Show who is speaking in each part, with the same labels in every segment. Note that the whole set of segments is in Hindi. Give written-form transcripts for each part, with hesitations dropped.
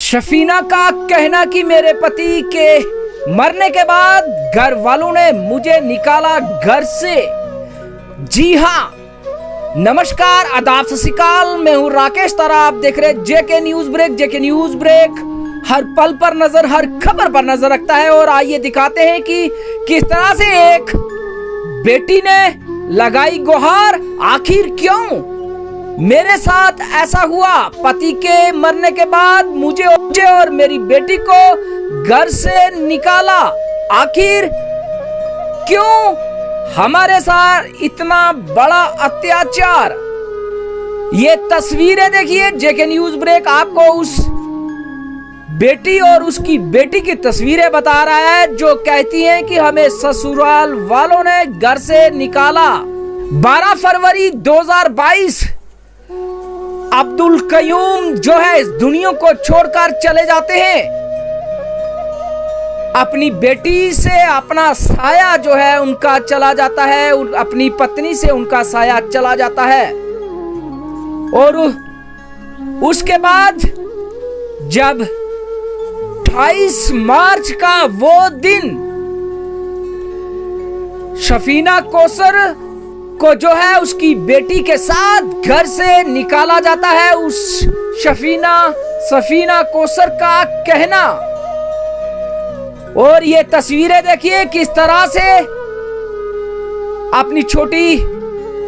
Speaker 1: शफीना का कहना कि मेरे पति के मरने के बाद घर वालों ने मुझे निकाला घर से। जी हाँ, नमस्कार, आदाब, सत श्री अकाल। मैं हूँ राकेश तारा। आप देख रहे JK news break. JK news break हर पल पर नजर, हर खबर पर नजर रखता है। और आइए दिखाते हैं कि किस तरह से एक बेटी ने लगाई गुहार। आखिर क्यों मेरे साथ ऐसा हुआ? पति के मरने के बाद मुझे और मेरी बेटी को घर से निकाला। आखिर क्यों हमारे साथ इतना बड़ा अत्याचार? ये तस्वीरें देखिए। जेके न्यूज ब्रेक आपको उस बेटी और उसकी बेटी की तस्वीरें बता रहा है जो कहती हैं कि हमें ससुराल वालों ने घर से निकाला। 12 फरवरी 2022 अब्दुल कयूम जो है इस दुनिया को छोड़कर चले जाते हैं। अपनी बेटी से अपना साया जो है उनका चला जाता है, अपनी पत्नी से उनका साया चला जाता है। और उसके बाद जब 28 मार्च का वो दिन शफीना कौसर को जो है उसकी बेटी के साथ घर से निकाला जाता है। उस सफीना कौसर का कहना। और ये तस्वीरें देखिए किस तरह से अपनी छोटी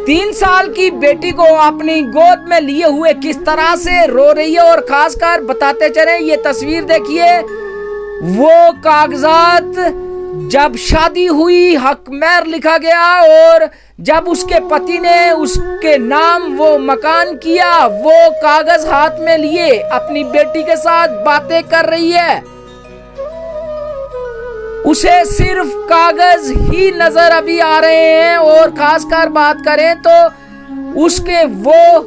Speaker 1: 3 साल की बेटी को अपनी गोद में लिए हुए किस तरह से रो रही है। और खासकर बताते चले, ये तस्वीर देखिए, वो कागजात जब शादी हुई हक मेहर लिखा गया और जब उसके पति ने उसके नाम वो मकान किया, वो कागज हाथ में लिए अपनी बेटी के साथ बातें कर रही है। उसे सिर्फ कागज ही नजर अभी आ रहे हैं। और खासकर बात करें तो उसके वो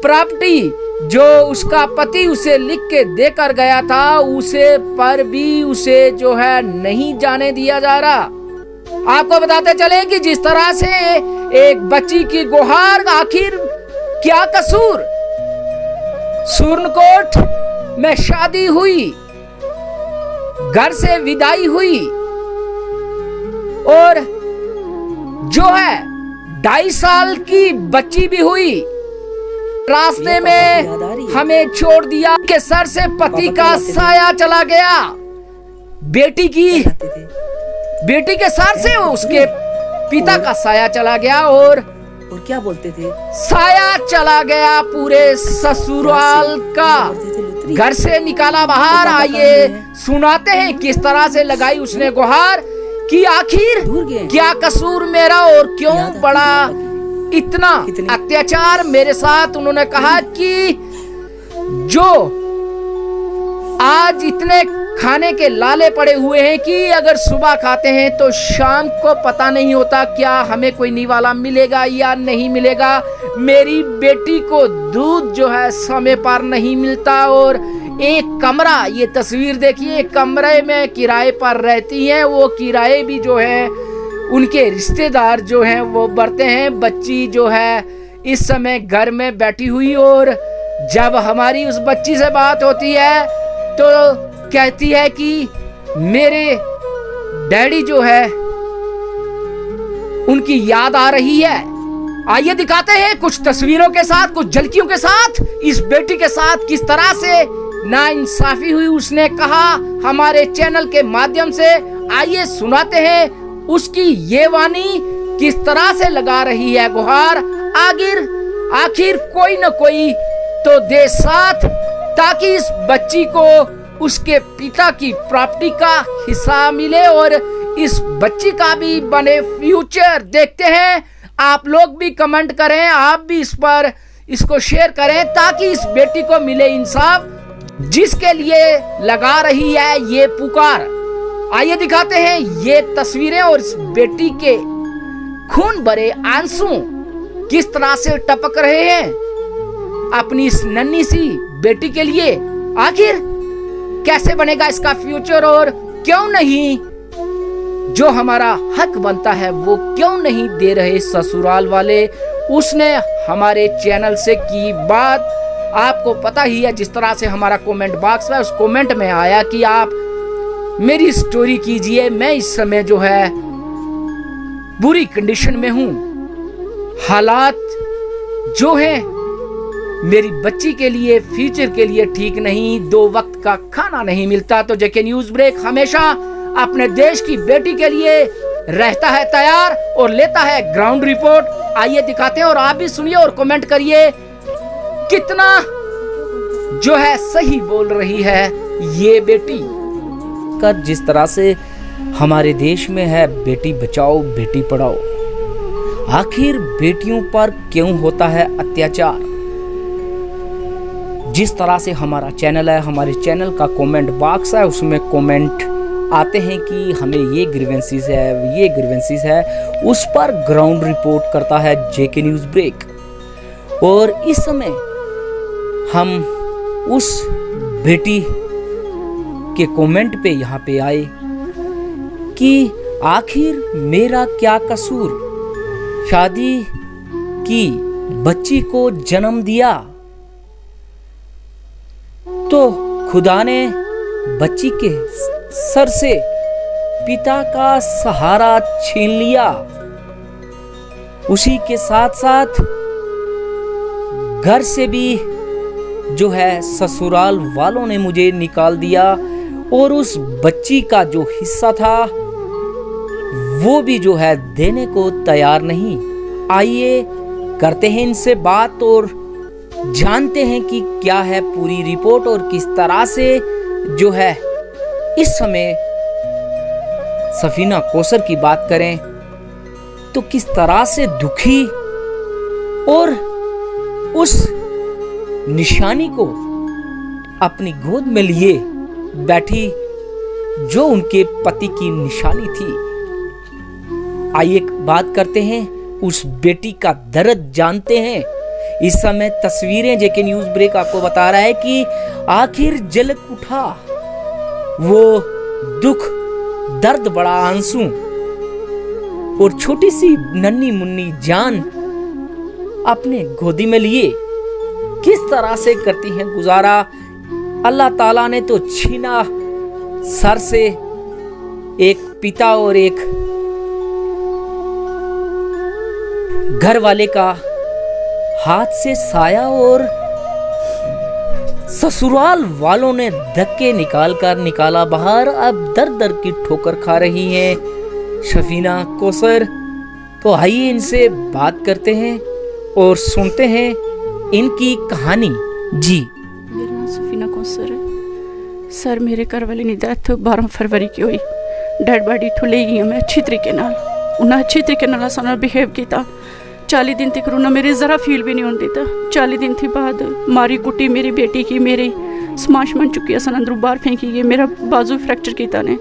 Speaker 1: प्रॉपर्टी जो उसका पति उसे लिख के देकर गया था, उसे पर भी उसे जो है नहीं जाने दिया जा रहा। आपको बताते चले कि जिस तरह से एक बच्ची की गुहार, आखिर क्या कसूर? सुरनकोट में शादी हुई, घर से विदाई हुई और जो है 2.5 साल की बच्ची भी हुई। रास्ते में हमें छोड़ दिया कि सर से पति का साया चला गया। बेटी के सर से उसके पिता का साया चला गया और
Speaker 2: क्या बोलते थे,
Speaker 1: साया चला गया पूरे ससुराल का। घर से निकाला बाहर। आइए सुनाते हैं किस तरह से लगाई उसने गुहार कि आखिर क्या कसूर मेरा और क्यों बड़ा इतना अत्याचार मेरे साथ। उन्होंने कहा कि जो आज इतने खाने के लाले पड़े हुए हैं कि अगर सुबह खाते हैं तो शाम को पता नहीं होता क्या हमें कोई निवाला मिलेगा या नहीं मिलेगा। मेरी बेटी को दूध जो है समय पर नहीं मिलता और एक कमरा, ये तस्वीर देखिए, कमरे में किराए पर रहती हैं। वो किराए भी जो है उनके रिश्तेदार जो हैं वो भरते हैं। बच्ची जो है इस समय घर में बैठी हुई और जब हमारी उस बच्ची से बात होती है तो कहती है कि मेरे डैडी जो है उनकी याद आ रही है। आइए दिखाते हैं कुछ तस्वीरों के साथ, कुछ झलकियों के साथ इस बेटी के साथ किस तरह से नाइंसाफी हुई। उसने कहा हमारे चैनल के माध्यम से। आइए सुनाते हैं उसकी ये वाणी किस तरह से लगा रही है गुहार। आखिर कोई न कोई तो दे साथ ताकि इस बच्ची को उसके पिता की प्रॉपर्टी का हिस्सा मिले और इस बच्ची का भी बने फ्यूचर। देखते हैं, आप लोग भी कमेंट करें, आप भी इस पर इसको शेयर करें ताकि इस बेटी को मिले इंसाफ जिसके लिए लगा रही है ये पुकार। आइए दिखाते हैं ये तस्वीरें और इस बेटी के खून भरे आंसू किस तरह से टपक रहे हैं अपनी इस नन्ही सी बेटी के लिए। आखिर कैसे बनेगा इसका फ्यूचर और क्यों नहीं जो हमारा हक बनता है वो क्यों नहीं दे रहे ससुराल वाले। उसने हमारे चैनल से की बात। आपको पता ही है जिस तरह से हमारा कमेंट बॉक्स है, उस कमेंट में आया कि आप मेरी स्टोरी कीजिए, मैं इस समय जो है बुरी कंडीशन में हूं, हालात जो है मेरी बच्ची के लिए, फ्यूचर के लिए ठीक नहीं, 2 वक्त का खाना नहीं मिलता। तो जेके न्यूज ब्रेक हमेशा अपने देश की बेटी के लिए रहता है तैयार और लेता है ग्राउंड रिपोर्ट। आइए दिखाते हैं और आप भी सुनिए और कमेंट करिए कितना जो है सही बोल रही है ये बेटी। कर जिस तरह से हमारे देश में है बेटी बचाओ बेटी पढ़ाओ, आखिर बेटियों पर क्यों होता है अत्याचार? जिस तरह से हमारा चैनल है, हमारे चैनल का कमेंट बॉक्स है, उसमें कमेंट आते हैं कि हमें ये ग्रीवेंसीज है, ये ग्रीवेंसीज है, उस पर ग्राउंड रिपोर्ट करता है जेके न्यूज ब्रेक। और इस समय हम उस बेटी के कमेंट पे यहाँ पे आए कि आखिर मेरा क्या कसूर, शादी की बच्ची को जन्म दिया तो खुदा ने बच्ची के सर से पिता का सहारा छीन लिया, उसी के साथ साथ घर से भी जो है ससुराल वालों ने मुझे निकाल दिया और उस बच्ची का जो हिस्सा था वो भी जो है देने को तैयार नहीं। आइए करते हैं इनसे बात और जानते हैं कि क्या है पूरी रिपोर्ट और किस तरह से जो है इस समय सफीना कौसर की बात करें तो किस तरह से दुखी और उस निशानी को अपनी गोद में लिए बैठी जो उनके पति की निशानी थी। आइए बात करते हैं, उस बेटी का दर्द जानते हैं। इस समय तस्वीरें जेके न्यूज ब्रेक आपको बता रहा है कि आखिर झलक उठा वो दुख, दर्द, बड़ा आंसू और छोटी सी नन्ही मुन्नी जान अपने गोदी में लिए किस तरह से करती हैं गुजारा। अल्लाह ताला ने तो छीना सर से एक पिता और एक घर वाले का हाथ से साया और ससुराल वालों ने धक्के निकाला बाहर। अब दर दर की ठोकर खा रही हैं सफीना कौसर। तो आइए इनसे बात करते हैं और सुनते हैं इनकी कहानी। जी,
Speaker 2: मेरा नाम सफीना कौसर है सर। मेरे घर वाले की डेथ 12 फरवरी की हुई। डेड बॉडी इत्थों ले गई मैं अच्छी तरीके नाल, उन्हें अच्छी तरीके नाल सानू बिहेव किया। 40 दिन तक उन्हें मेरे ज़रा फील भी नहीं होने दिता। 40 दिन थी बाद मारी कुटी मेरी बेटी की, मेरी समाश चुकी सन अंदरों बाहर फेंकी गई, मेरा बाजू फ्रैक्चर किया ने।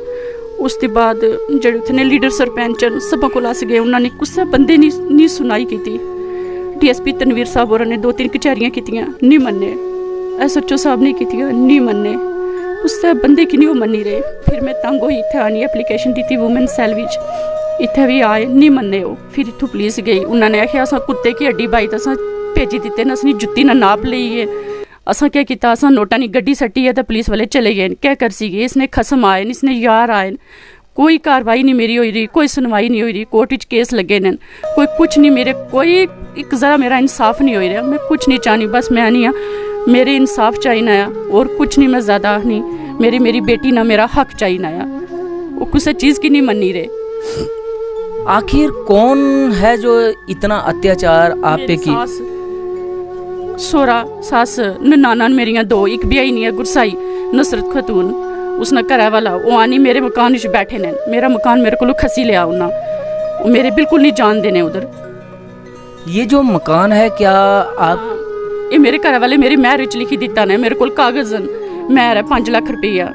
Speaker 2: उसके बाद जेडे उत्थे लीडर सरपंच सब को अस गए, उन्होंने कुछ बंदे नहीं सुनाई की। DSP तनवीर साहब और ने 2-3 कचहरियाँ की नहीं मन्ने, SHO साहब ने की नहीं मन्ने, कुछ बंदे की नहीं मनी रहे। फिर मैं तंग हुई, इतने आनी एप्लीकेशन दी वूमेन सैल विच, इतने भी आए नहीं मन्ने वो। फिर इतों पुलिस गई, उन्होंने आख्या अस कुत्ते की हड्डी बाई तो अस भेजी दिते न, असनी जुत्ती ना नाप लीए। असा क्या किया, असा नोटा नहीं गड्डी सट्टी है तो पुलिस वाले चले गए। क्या कर सी गए, इसने खसम आए, इसने यार आए, कोई कार्रवाई नहीं मेरी हो रही, कोई सुनवाई नहीं हो रही। कोर्ट विच केस लगे न, कोई कुछ नहीं, मेरे कोई एक ज़रा मेरा इंसाफ नहीं हो रहा। मैं कुछ नहीं चाहनी, बस मैं नहीं मेरे इंसाफ चाहिए आ और कुछ नहीं, मैं ज़्यादा नहीं। मेरी बेटी ना मेरा हक चाहिए आ, वो कुछ चीज़ की नहीं मनी रहे।
Speaker 1: आखिर कौन है जो इतना अत्याचार आप पे की?
Speaker 2: सोरा सास नाना मेरिया 2, एक ब्याही नहीं है गुरसाई नुसरत खतून, उसने घर वाला वो आनी मेरे मकान विच बैठे ने। मेरा मकान मेरे को खसी लिया उन्हें, मेरे बिल्कुल नहीं जान देने उधर।
Speaker 1: ये जो मकान है क्या आप?
Speaker 2: ये मेरे घर वाले मेरी महर विच लिखी दिता ने, मेरे को कागज महर है 5 लाख रुपया।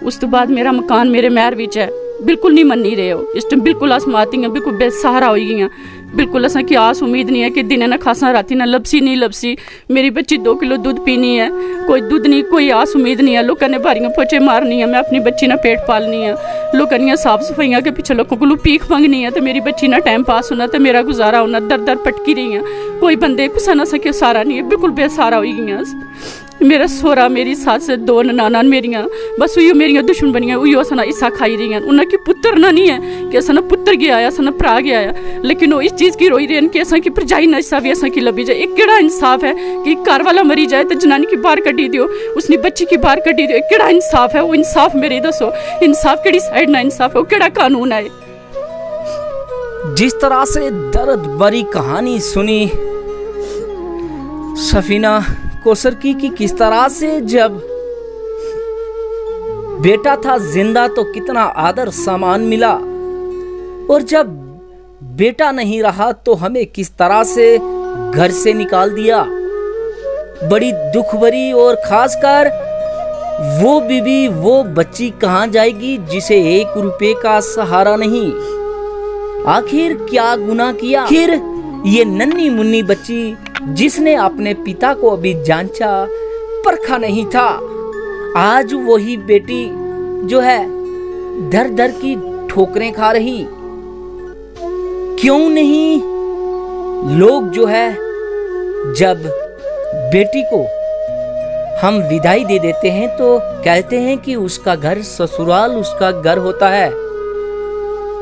Speaker 2: उस तो बाद मेरा मकान मेरे महर विच है, बिल्कुल नहीं मनी रहे हो। इस टाइम बिल्कुल आसमाती हैं, बिल्कुल बेसहारा हो गई। बिल्कुल असा की आस उम्मीद नहीं है कि दिन ना खासा राती ना लपसी नहीं लपसी। मेरी बच्ची 2 किलो दूध पीनी है, कोई दूध नहीं, कोई आस उम्मीद नहीं है। लोगों ने बारियां पोचे मारनी है, मैं अपनी बच्ची ना पेट पालनी है। लोगों ने साफ सफाइयां के पीछे लोगों को भीख मंगनी है, तो मेरी बच्ची ना टाइम पास होना, तो मेरा गुजारा होना। दर दर पटकी रही है, कोई बंदे कुछ ना सके सहारा नहीं है, बिल्कुल बेसहारा हो गई। मेरा सोहरा, मेरी सस, 2 ननाना मेरियां, बस उयो मेरियां दुश्मन बनियां, उयो असा हिस्सा खाई रही हैं। उन्हें की पुत्र ना नहीं है कि असा पुत्र गया आया, असा भरा गया आया, लेकिन वो इस चीज़ की रोई रहे हैं कि असा की भरजाई ना हिस्सा भी असा की लभी जाए। एक केड़ा इंसाफ है कि घर वाला मरी जाए तो जनानी की बाहर कड्डी दियो, उसने बच्ची की बाहर कड्डी दियो। केड़ा इंसाफ है वो? इंसाफ मेरे दसो, इंसाफ केड़ी साइड ना इंसाफ है, वो केड़ा कानून है?
Speaker 1: जिस तरह से दर्द भरी कहानी सुनी सफीना कौसर की कि किस तरह से जब बेटा था जिंदा तो कितना आदर सम्मान मिला, और जब बेटा नहीं रहा तो हमें किस तरह से घर से निकाल दिया। बड़ी दुख भरी, और खासकर वो बीबी, वो बच्ची कहाँ जाएगी जिसे 1 रुपए का सहारा नहीं। आखिर क्या गुनाह किया? आखिर ये नन्ही मुन्नी बच्ची जिसने अपने पिता को अभी जांचा परखा नहीं था, आज वही बेटी जो है दर दर की ठोकरें खा रही। क्यों नहीं लोग जो है जब बेटी को हम विदाई दे देते हैं तो कहते हैं कि उसका घर ससुराल उसका घर होता है,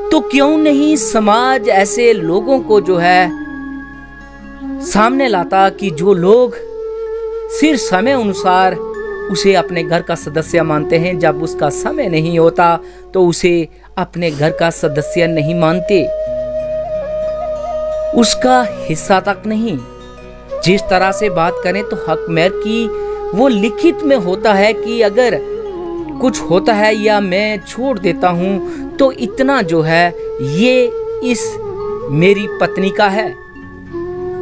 Speaker 1: तो क्यों नहीं समाज ऐसे लोगों को जो है सामने लाता कि जो लोग सिर्फ समय अनुसार उसे अपने घर का सदस्य मानते हैं, जब उसका समय नहीं होता तो उसे अपने घर का सदस्य नहीं मानते, उसका हिस्सा तक नहीं। जिस तरह से बात करें तो हक मेहर की वो लिखित में होता है कि अगर कुछ होता है या मैं छोड़ देता हूं तो इतना जो है ये इस मेरी पत्नी का है,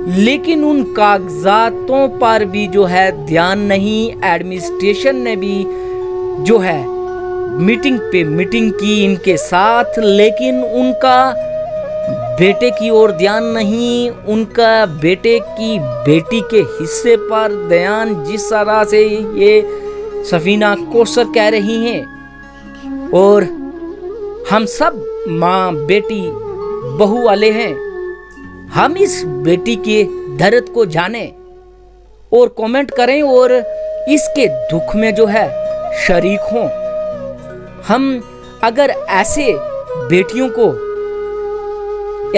Speaker 1: लेकिन उन कागजातों पर भी जो है ध्यान नहीं। एडमिनिस्ट्रेशन ने भी जो है मीटिंग पे मीटिंग की इनके साथ, लेकिन उनका बेटे की ओर ध्यान नहीं, उनका बेटे की बेटी के हिस्से पर ध्यान। जिस तरह से ये सफीना कौसर कह रही हैं, और हम सब माँ बेटी बहू वाले हैं, हम इस बेटी के दर्द को जाने और कमेंट करें और इसके दुख में जो है शरीक हों। हम अगर ऐसे बेटियों को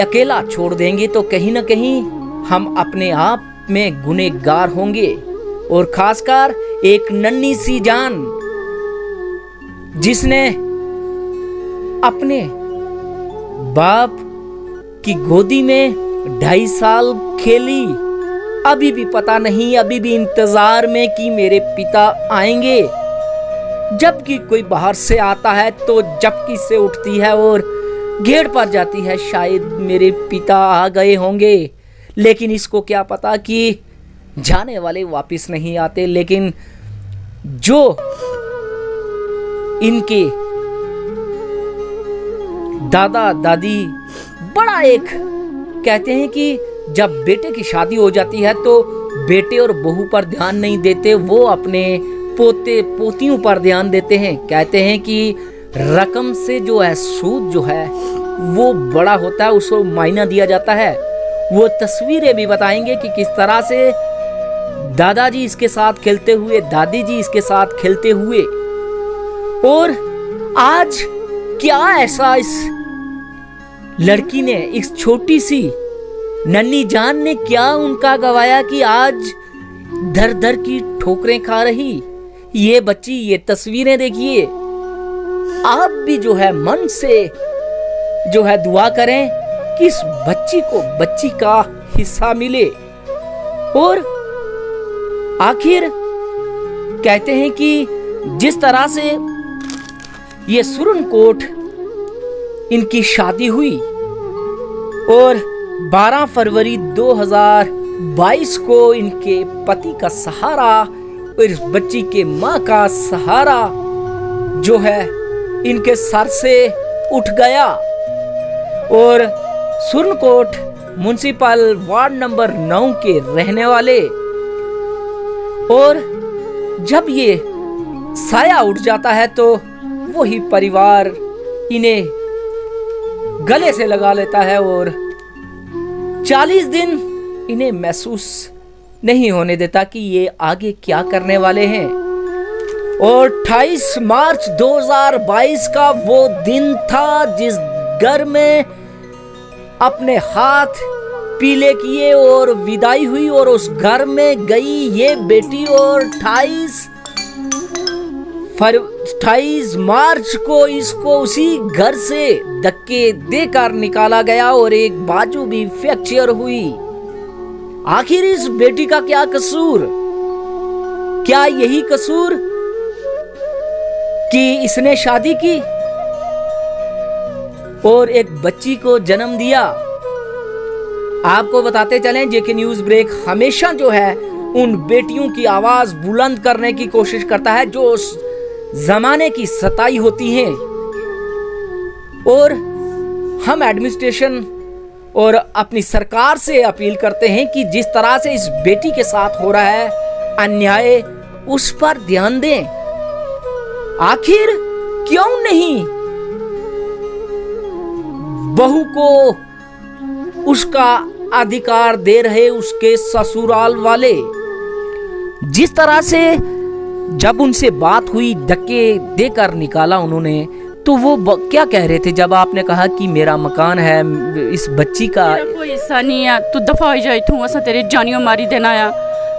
Speaker 1: अकेला छोड़ देंगे तो कहीं ना कहीं हम अपने आप में गुनहगार होंगे, और खासकर एक नन्ही सी जान जिसने अपने बाप की गोदी में 2.5 साल खेली, अभी भी पता नहीं, अभी भी इंतजार में कि मेरे पिता आएंगे। जबकि कोई बाहर से आता है तो झपकी से उठती है और घेर पर जाती है, शायद मेरे पिता आ गए होंगे। लेकिन इसको क्या पता कि जाने वाले वापस नहीं आते। लेकिन जो इनके दादा दादी बड़ा एक कहते हैं कि जब बेटे की शादी हो जाती है तो बेटे और बहू पर ध्यान नहीं देते, वो अपने पोते पोतियों पर ध्यान देते हैं। कहते हैं कि रकम से जो है सूद जो है वो बड़ा होता है, उसको मायना दिया जाता है। वो तस्वीरें भी बताएंगे कि किस तरह से दादाजी इसके साथ खेलते हुए, दादी जी इसके साथ खेलते हुए, और आज क्या ऐसा इस लड़की ने, इस छोटी सी नन्ही जान ने क्या उनका गवाया कि आज दर दर की ठोकरें खा रही ये बच्ची। ये तस्वीरें देखिए, आप भी जो है मन से जो है दुआ करें कि इस बच्ची को बच्ची का हिस्सा मिले। और आखिर कहते हैं कि जिस तरह से ये सुरनकोट इनकी शादी हुई और 12 फरवरी 2022 को इनके पति का सहारा और इस बच्ची के माँ का सहारा जो है इनके सर से उठ गया और सुरनकोट म्युनिसिपल वार्ड नंबर 9 के रहने वाले। और जब ये साया उठ जाता है तो वही परिवार इन्हें गले से लगा लेता है और 40 दिन इन्हें महसूस नहीं होने देता कि ये आगे क्या करने वाले हैं। और 28 मार्च 2022 का वो दिन था जिस घर में अपने हाथ पीले किए और विदाई हुई और उस घर में गई ये बेटी। और 28 मार्च को इसको उसी घर से धक्के देकर निकाला गया और एक बाजू भी फ्रैक्चर हुई। आखिर इस बेटी का क्या कसूर? क्या यही कसूर कि इसने शादी की और एक बच्ची को जन्म दिया? आपको बताते चलें, जेके न्यूज ब्रेक हमेशा जो है उन बेटियों की आवाज बुलंद करने की कोशिश करता है जो उस जमाने की सताई होती हैं। और हम एडमिनिस्ट्रेशन और अपनी सरकार से अपील करते हैं कि जिस तरह से इस बेटी के साथ हो रहा है अन्याय, उस पर ध्यान दें। आखिर क्यों नहीं बहू को उसका अधिकार दे रहे उसके ससुराल वाले? जिस तरह से जब उनसे बात हुई, धक्के देकर निकाला उन्होंने, तो वो क्या कह रहे थे जब आपने कहा कि मेरा मकान है, इस बच्ची का
Speaker 2: कोई हिस्सा नहीं है, तू दफा हो जाए, तू असा तेरे जानियो मारी देना आया,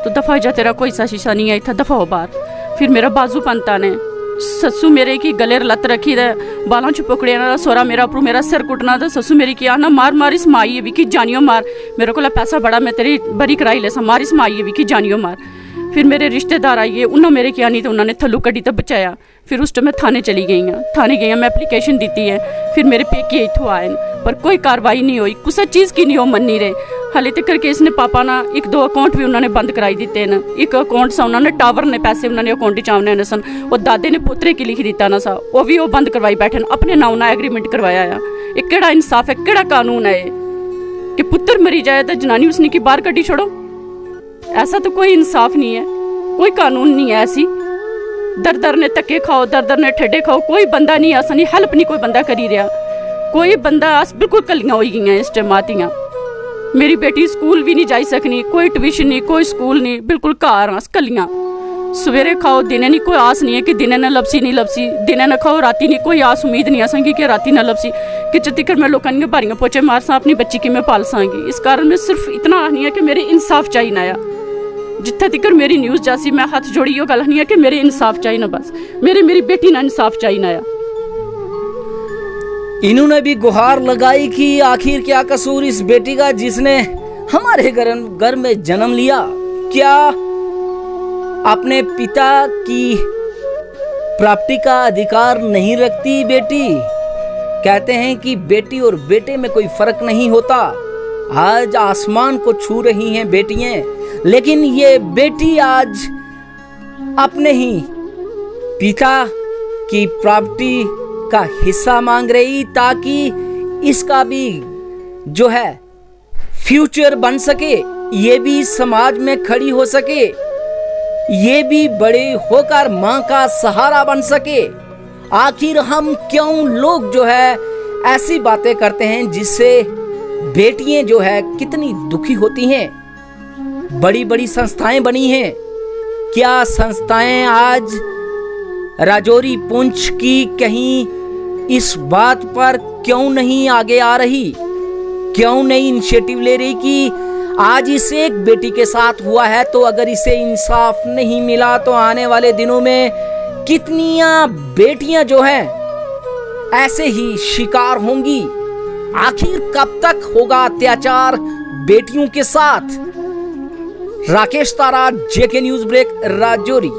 Speaker 2: तू दफा हो जा, तेरा कोई सा शीशा नहीं है, था दफा हो बाहर। फिर मेरा बाजू पंता ने ससु मेरे की गले लत रखी दे, बालों च पकड़े ना, सोरा मेरा उपरू मेरा सिर कुटना दे, ससु मेरी की आना मार मार इस माई भी की जानियो मार, मेरे को पैसा बड़ा, मैं तेरी बरी कराई ले सा, मार इस माई भी की जानियो मार। फिर मेरे रिश्तेदार आइए, उन्होंने मेरे क्या नहीं तो उन्होंने थल्लू कड़ी तो बचाया। फिर उस टाइम मैं थाने चली गई हाँ, थाने गई हाँ, मैं एप्लीकेशन दी है। फिर मेरे पेके इतों आए पर कोई कार्रवाई नहीं हुई, कुछ चीज़ की नहीं हो मन नहीं रहे। हाले तक करके इसने पापा ना 1-2 अकाउंट भी उन्होंने बंद कराई दिते हैं। एक अकाउंट सा उन्होंने टावर ने पैसे उन्होंने अकाउंट चावने सन, और दादे ने पोतरे की लिख दिता ना सा, वो भी वो बंद करवाई बैठे, अपने नाम ना एग्रीमेंट करवाया है। एक केड़ा इंसाफ है, केड़ा कानून है कि पुत्र मरी जाए तो जनानी उसने की बाहर कटी छोड़ो? ऐसा तो कोई इंसाफ नहीं है, कोई कानून नहीं है। ऐसी दर दर ने धक्के खाओ, दर दर ने ठेडे खाओ, कोई बंदा नहीं आसा नहीं, हेल्प नहीं कोई बंदा करी रहा, कोई बंदा आस बिल्कुल कलियां हो गई इस टाइम आतियां। मेरी बेटी स्कूल भी नहीं जाई सकनी, कोई ट्यूशन नहीं, कोई स्कूल नहीं, बिल्कुल घर आस कलियां। सवेरे खाओ दिने नहीं, कोई आस नहीं है कि दिने न लपसी नहीं लपसी, दिने न खाओ राती नहीं, कोई आस उम्मीद नहीं आसांगी कि राती न लपसी, कि तिकर मैं लोगों ने बारियां पोचे मार सा, अपनी बच्ची की मैं पाल सांगी। इस कारण में सिर्फ इतना आनी है कि मेरे इंसाफ चाहिए ना, जिथे तक मेरी न्यूज़ जासी मैं हाथ जोड़ी यो गल नहीं है कि मेरे इंसाफ चाहिए ना, बस मेरी बेटी ना इंसाफ चाहिए ना।
Speaker 1: इन्होंने भी गुहार लगाई कि आखिर क्या कसूर इस बेटी का जिसने हमारे घर में जन्म लिया? क्या अपने पिता की प्रॉपर्टी का अधिकार नहीं रखती बेटी? कहते हैं कि बेटी और बेटे में कोई फर्क नहीं होता। आज आसमान को छू रही हैं बेटियां, लेकिन ये बेटी आज अपने ही पिता की प्रॉपर्टी का हिस्सा मांग रही ताकि इसका भी जो है फ्यूचर बन सके, ये भी समाज में खड़ी हो सके, ये भी बड़े होकर मां का सहारा बन सके। आखिर हम क्यों लोग जो है ऐसी बातें करते हैं जिससे बेटियां जो है कितनी दुखी होती हैं। बड़ी बड़ी संस्थाएं बनी हैं, क्या संस्थाएं आज राजौरी पुंछ की कहीं इस बात पर क्यों नहीं आगे आ रही? क्यों नहीं इनिशिएटिव ले रही कि आज इसे एक बेटी के साथ हुआ है तो अगर इसे इंसाफ नहीं मिला तो आने वाले दिनों में कितनियां बेटियां जो हैं ऐसे ही शिकार होंगी। आखिर कब तक होगा अत्याचार बेटियों के साथ? राकेश तारा, जेके न्यूज ब्रेक, राजौरी।